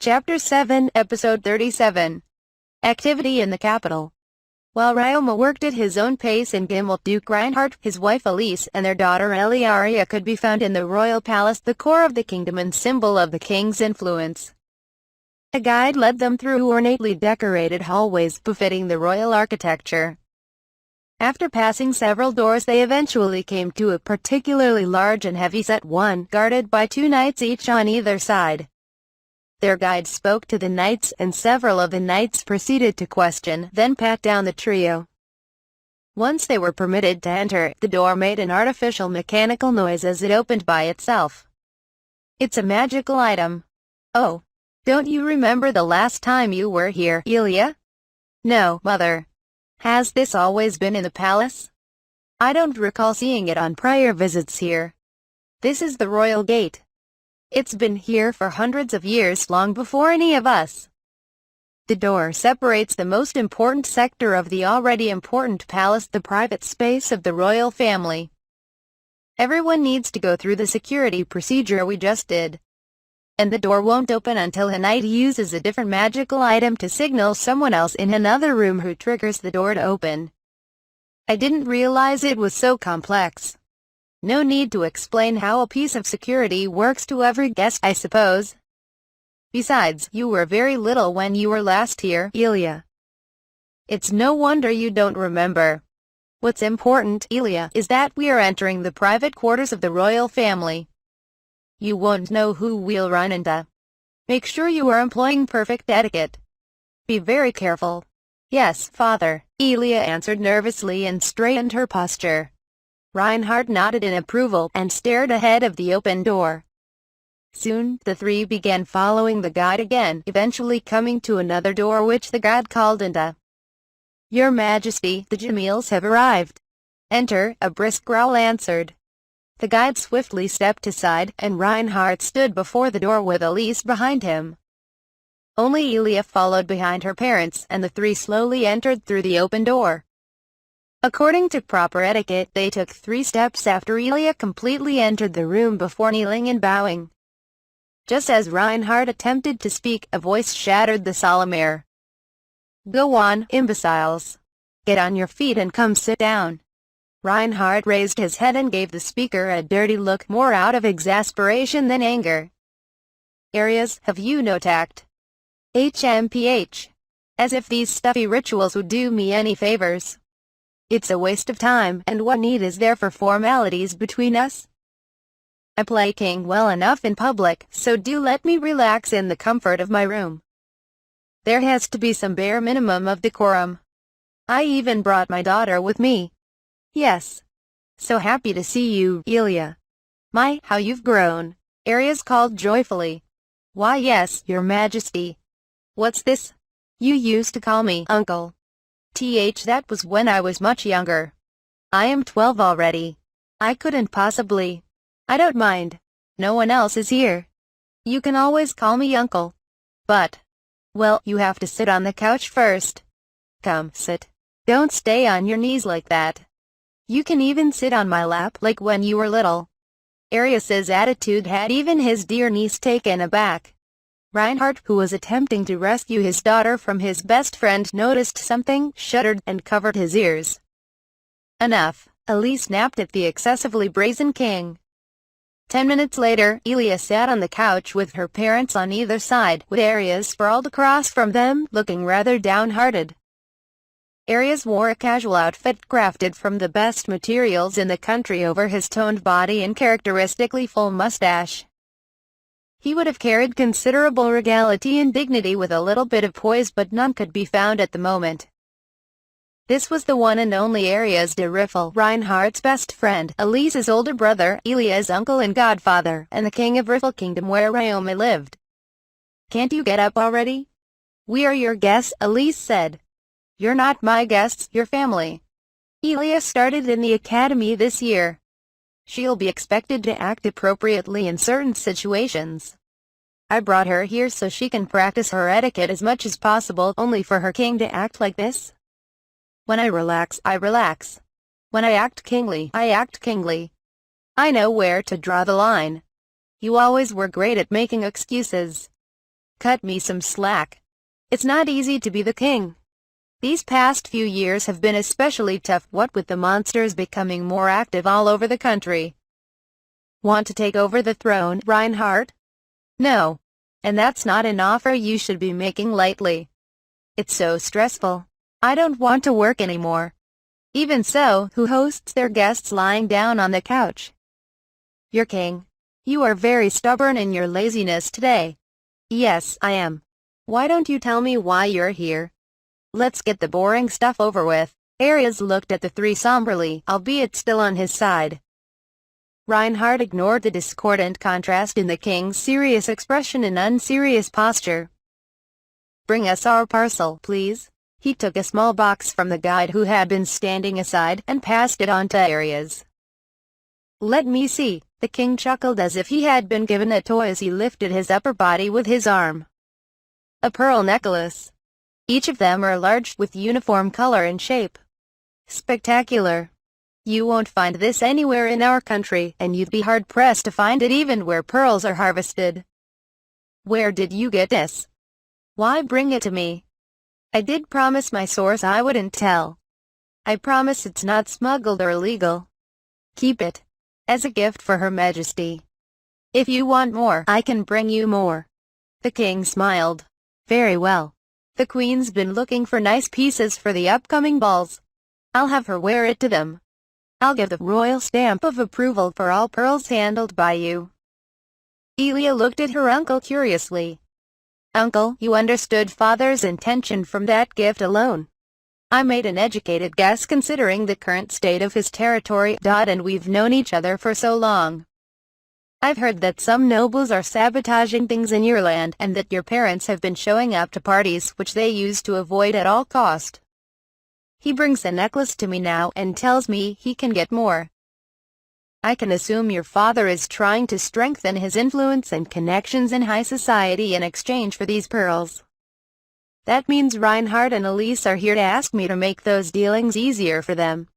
Chapter 7, Episode 37. Activity in the Capital. While Ryoma worked at his own pace in Gimel, Duke Reinhardt, his wife Elise, and their daughter Elia could be found in the royal palace, the core of the kingdom and symbol of the king's influence. A guide led them through ornately decorated hallways befitting the royal architecture. After passing several doors, they eventually came to a particularly large and heavy-set one, guarded by 2 knights each on either side. Their guide spoke to the knights, and several of the knights proceeded to question, then pat down the trio. Once they were permitted to enter, the door made an artificial mechanical noise as it opened by itself. "It's a magical item. Oh, don't you remember the last time you were here, Elia?" "No, mother. Has this always been in the palace? I don't recall seeing it on prior visits here. This is the royal gate. It's been here for hundreds of years, long before any of us." The door separates the most important sector of the already important palace, the private space of the royal family. Everyone needs to go through the security procedure we just did. And the door won't open until a knight uses a different magical item to signal someone else in another room who triggers the door to open. I didn't realize it was so complex. No need to explain how a piece of security works to every guest, I suppose. Besides, you were very little when you were last here, Elia. It's no wonder you don't remember. What's important, Elia, is that we are entering the private quarters of the royal family. You won't know who we'll run into. Make sure you are employing perfect etiquette. Be very careful." "Yes, father," Elia answered nervously and straightened her posture. Reinhardt nodded in approval and stared ahead of the open door. Soon, the three began following the guide again, eventually coming to another door which the guide called into. "Your Majesty, the Jamils have arrived." "Enter," a brisk growl answered. The guide swiftly stepped aside, and Reinhardt stood before the door with Elise behind him. Only Elia followed behind her parents, and the three slowly entered through the open door. According to proper etiquette, they took 3 steps after Elia completely entered the room before kneeling and bowing. Just as Reinhardt attempted to speak, a voice shattered the solemn air. "Go on, imbeciles. Get on your feet and come sit down." Reinhardt raised his head and gave the speaker a dirty look, more out of exasperation than anger. "Areas, have you no tact? HMPH. As if these stuffy rituals would do me any favors. It's a waste of time, and what need is there for formalities between us? I play king well enough in public, so do let me relax in the comfort of my room. There has to be some bare minimum of decorum. I even brought my daughter with me." "Yes. So happy to see you, Elia. My, how you've grown," Arias called joyfully. "Why yes, your Majesty. What's this? You used to call me uncle. That was when I was much younger. I am 12 already. I couldn't possibly. I don't mind. No one else is here. You can always call me uncle. But, well, you have to sit on the couch first. Come, sit. Don't stay on your knees like that. You can even sit on my lap like when you were little." Arias's attitude had even his dear niece taken aback. Reinhardt, who was attempting to rescue his daughter from his best friend, noticed something, shuddered, and covered his ears. "Enough," Elise snapped at the excessively brazen king. 10 minutes later, Elia sat on the couch with her parents on either side, with Arias sprawled across from them, looking rather downhearted. Arias wore a casual outfit crafted from the best materials in the country over his toned body and characteristically full mustache. He would have carried considerable regality and dignity with a little bit of poise, but none could be found at the moment. This was the one and only Arias de Riffel, Reinhardt's best friend, Elise's older brother, Elia's uncle and godfather, and the king of Riffel Kingdom where Ryoma lived. "Can't you get up already? We are your guests," Elise said. "You're not my guests, your family. Elia started in the academy this year. She'll be expected to act appropriately in certain situations. I brought her here so she can practice her etiquette as much as possible, only for her king to act like this. When I relax, I relax. When I act kingly, I act kingly. I know where to draw the line. You always were great at making excuses. cut me some slack. It's not easy to be the king. These past few years have been especially tough, what with the monsters becoming more active all over the country. Want to take over the throne, Reinhardt? No. And that's not an offer you should be making lightly. It's so stressful. I don't want to work anymore. Even so, who hosts their guests lying down on the couch? Your king. You are very stubborn in your laziness today. Yes, I am. Why don't you tell me why you're here? Let's get the boring stuff over with. Arias looked at the three somberly, albeit still on his side. Reinhardt ignored the discordant contrast in the king's serious expression and unserious posture. Bring us our parcel, please. He took a small box from the guide who had been standing aside and passed it on to Arias. Let me see. The king chuckled as if he had been given a toy as he lifted his upper body with his arm. A pearl necklace. Each of them are large, with uniform color and shape. Spectacular. You won't find this anywhere in our country, and you'd be hard-pressed to find it even where pearls are harvested. Where did you get this? Why bring it to me? I did promise my source I wouldn't tell. I promise it's not smuggled or illegal. Keep it. As a gift for Her Majesty. If you want more, I can bring you more. The king smiled. Very well. The queen's been looking for nice pieces for the upcoming balls. I'll have her wear it to them. I'll give the royal stamp of approval for all pearls handled by you. Elia looked at her uncle curiously. Uncle, you understood father's intention from that gift alone. I made an educated guess considering the current state of his territory, and we've known each other for so long. I've heard that some nobles are sabotaging things in your land and that your parents have been showing up to parties which they used to avoid at all cost. He brings the necklace to me now and tells me he can get more. I can assume your father is trying to strengthen his influence and connections in high society in exchange for these pearls. That means Reinhardt and Elise are here to ask me to make those dealings easier for them.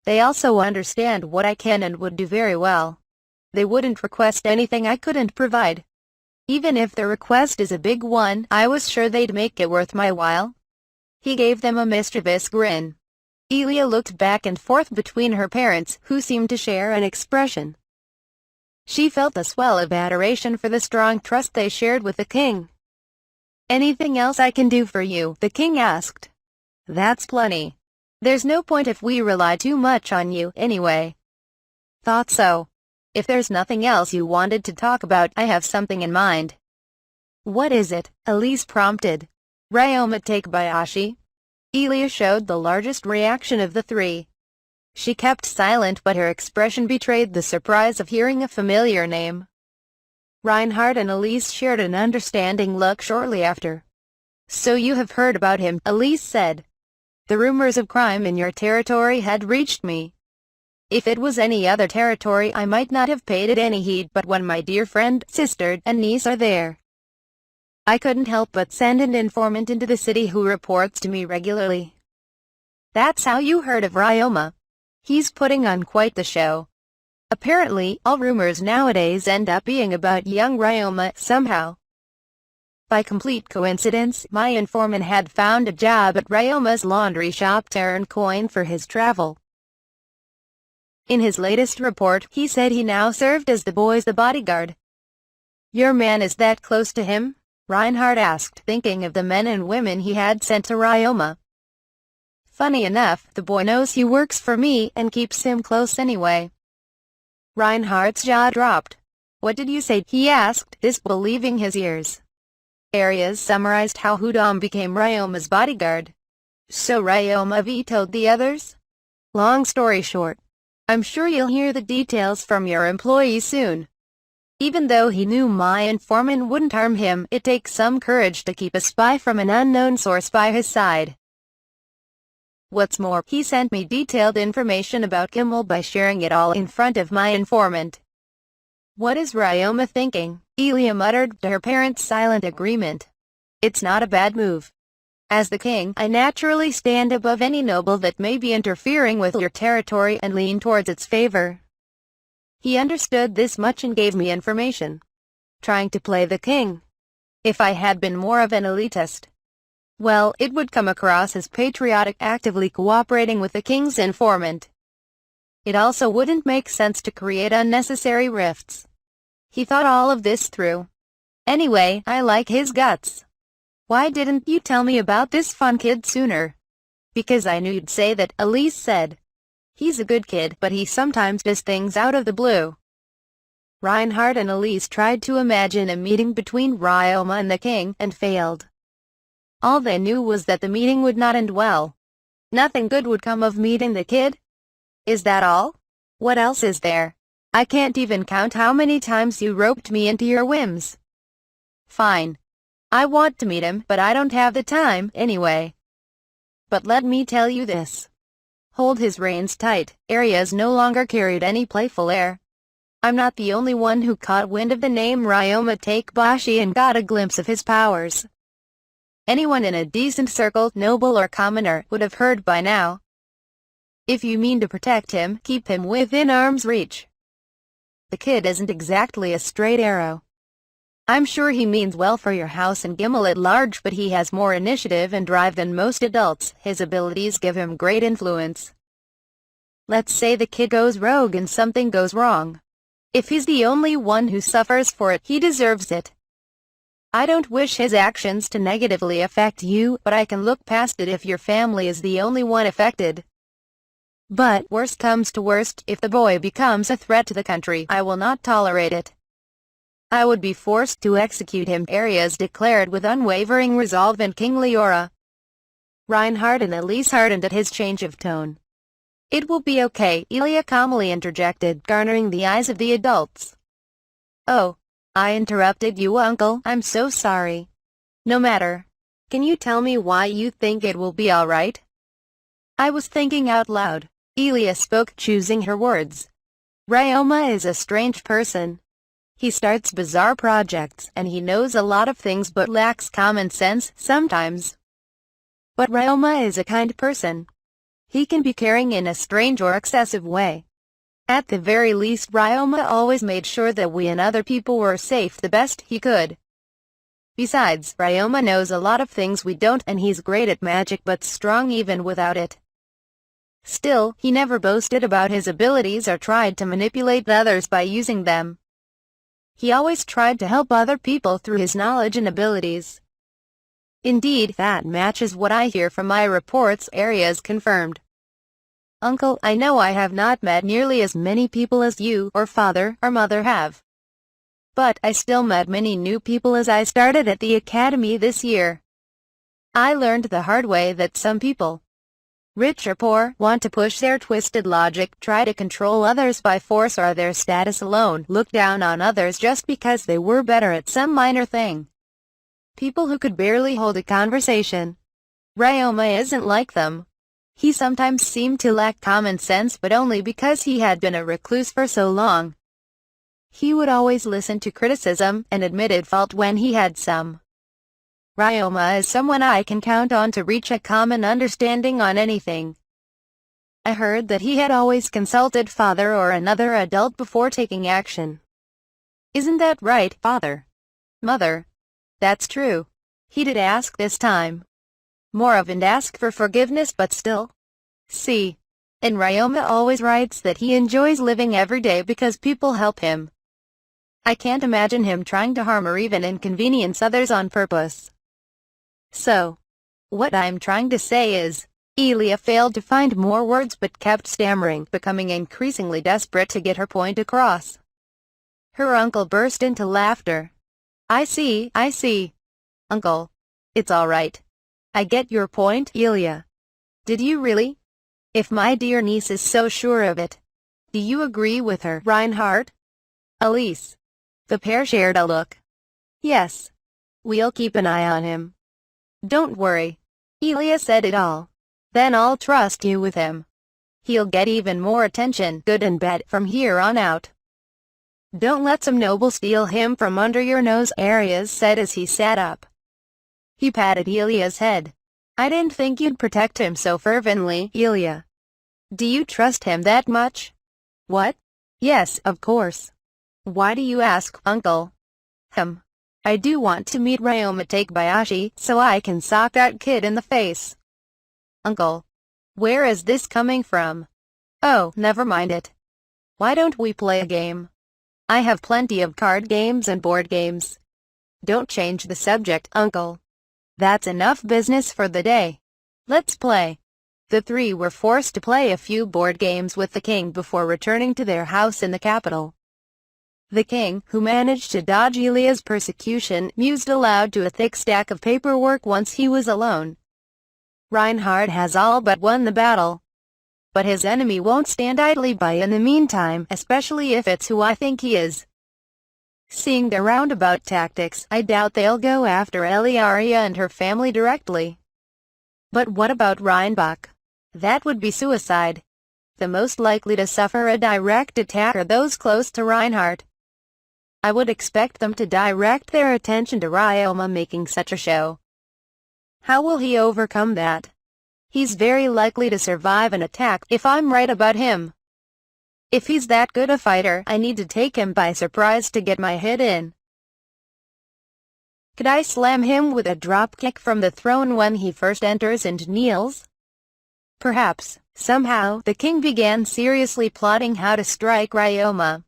They also understand what I can and would do very well. They wouldn't request anything I couldn't provide. Even if the request is a big one, I was sure they'd make it worth my while. He gave them a mischievous grin. Elia looked back and forth between her parents, who seemed to share an expression. She felt a swell of adoration for the strong trust they shared with the king. Anything else I can do for you? The king asked. That's plenty. There's no point if we rely too much on you, anyway. Thought so. If there's nothing else you wanted to talk about, I have something in mind. What is it? Elise prompted. Ryoma take Bayashi. Elia showed the largest reaction of the three. She kept silent, but her expression betrayed the surprise of hearing a familiar name. Reinhardt and Elise shared an understanding look shortly after. So you have heard about him, Elise said. The rumors of crime in your territory had reached me. If it was any other territory I might not have paid it any heed, but when my dear friend, sister, and niece are there, I couldn't help but send an informant into the city who reports to me regularly. That's how you heard of Ryoma. He's putting on quite the show. Apparently, all rumors nowadays end up being about young Ryoma somehow. By complete coincidence, my informant had found a job at Ryoma's laundry shop to earn coin for his travel. In his latest report, he said he now served as the boy's bodyguard. Your man is that close to him? Reinhardt asked, thinking of the men and women he had sent to Ryoma. Funny enough, the boy knows he works for me and keeps him close anyway. Reinhardt's jaw dropped. What did you say? He asked, disbelieving his ears. Arias summarized how Hudam became Ryoma's bodyguard. So Ryoma vetoed the others? Long story short, I'm sure you'll hear the details from your employee soon. Even though he knew my informant wouldn't harm him, it takes some courage to keep a spy from an unknown source by his side. What's more, he sent me detailed information about Kimmel by sharing it all in front of my informant. What is Ryoma thinking? Elia muttered to her parents' silent agreement. It's not a bad move. As the king, I naturally stand above any noble that may be interfering with your territory and lean towards its favor. He understood this much and gave me information. Trying to play the king. If I had been more of an elitist, well, it would come across as patriotic, actively cooperating with the king's informant. It also wouldn't make sense to create unnecessary rifts. He thought all of this through. Anyway, I like his guts. Why didn't you tell me about this fun kid sooner? Because I knew you'd say that, Elise said. He's a good kid, but he sometimes does things out of the blue. Reinhardt and Elise tried to imagine a meeting between Ryoma and the king, and failed. All they knew was that the meeting would not end well. Nothing good would come of meeting the kid. Is that all? What else is there? I can't even count how many times you roped me into your whims. Fine. I want to meet him, but I don't have the time, anyway. But let me tell you this. Hold his reins tight. Arias no longer carried any playful air. I'm not the only one who caught wind of the name Ryoma Takebashi and got a glimpse of his powers. Anyone in a decent circle, noble or commoner, would have heard by now. If you mean to protect him, keep him within arm's reach. The kid isn't exactly a straight arrow. I'm sure he means well for your house and Gimel at large, but he has more initiative and drive than most adults. His abilities give him great influence. Let's say the kid goes rogue and something goes wrong. If he's the only one who suffers for it, he deserves it. I don't wish his actions to negatively affect you, but I can look past it if your family is the only one affected. But, worst comes to worst, if the boy becomes a threat to the country, I will not tolerate it. I would be forced to execute him, Arias declared with unwavering resolve and kingly aura. Reinhardt and Elise hardened at his change of tone. It will be okay, Elia calmly interjected, garnering the eyes of the adults. Oh, I interrupted you, Uncle. I'm so sorry. No matter. Can you tell me why you think it will be all right? I was thinking out loud. Elia spoke, choosing her words. Ryoma is a strange person. He starts bizarre projects, and he knows a lot of things but lacks common sense sometimes. But Ryoma is a kind person. He can be caring in a strange or excessive way. At the very least, Ryoma always made sure that we and other people were safe the best he could. Besides, Ryoma knows a lot of things we don't, and he's great at magic but strong even without it. Still, he never boasted about his abilities or tried to manipulate others by using them. He always tried to help other people through his knowledge and abilities. Indeed, that matches what I hear from my reports, Arias confirmed. Uncle, I know I have not met nearly as many people as you, or father, or mother have. But I still met many new people as I started at the academy this year. I learned the hard way that some people, rich or poor, want to push their twisted logic, try to control others by force or their status alone, look down on others just because they were better at some minor thing. People who could barely hold a conversation. Ryoma isn't like them. He sometimes seemed to lack common sense, but only because he had been a recluse for so long. He would always listen to criticism, and admitted fault when he had some. Ryoma is someone I can count on to reach a common understanding on anything. I heard that he had always consulted father or another adult before taking action. Isn't that right, father? Mother? That's true. He did ask this time. More of an ask for forgiveness, but still. See. And Ryoma always writes that he enjoys living every day because people help him. I can't imagine him trying to harm or even inconvenience others on purpose. So, what I'm trying to say is, Elia failed to find more words but kept stammering, becoming increasingly desperate to get her point across. Her uncle burst into laughter. I see. Uncle. It's all right. I get your point, Elia. Did you really? If my dear niece is so sure of it, do you agree with her, Reinhardt? Elise. The pair shared a look. Yes. We'll keep an eye on him. Don't worry. Elia said it all. Then I'll trust you with him. He'll get even more attention, good and bad, from here on out. Don't let some noble steal him from under your nose, Arias said as he sat up. He patted Elia's head. I didn't think you'd protect him so fervently, Elia. Do you trust him that much? What? Yes, of course. Why do you ask, Uncle? I do want to meet Ryoma Takebayashi, so I can sock that kid in the face. Uncle. Where is this coming from? Oh, never mind it. Why don't we play a game? I have plenty of card games and board games. Don't change the subject, Uncle. That's enough business for the day. Let's play. The three were forced to play a few board games with the king before returning to their house in the capital. The king, who managed to dodge Elia's persecution, mused aloud to a thick stack of paperwork once he was alone. Reinhard has all but won the battle. But his enemy won't stand idly by in the meantime, especially if it's who I think he is. Seeing their roundabout tactics, I doubt they'll go after Elia and her family directly. But what about Reinbach? That would be suicide. The most likely to suffer a direct attack are those close to Reinhardt. I would expect them to direct their attention to Ryoma making such a show. How will he overcome that? He's very likely to survive an attack if I'm right about him. If he's that good a fighter, I need to take him by surprise to get my hit in. Could I slam him with a dropkick from the throne when he first enters and kneels? Perhaps. Somehow, the king began seriously plotting how to strike Ryoma.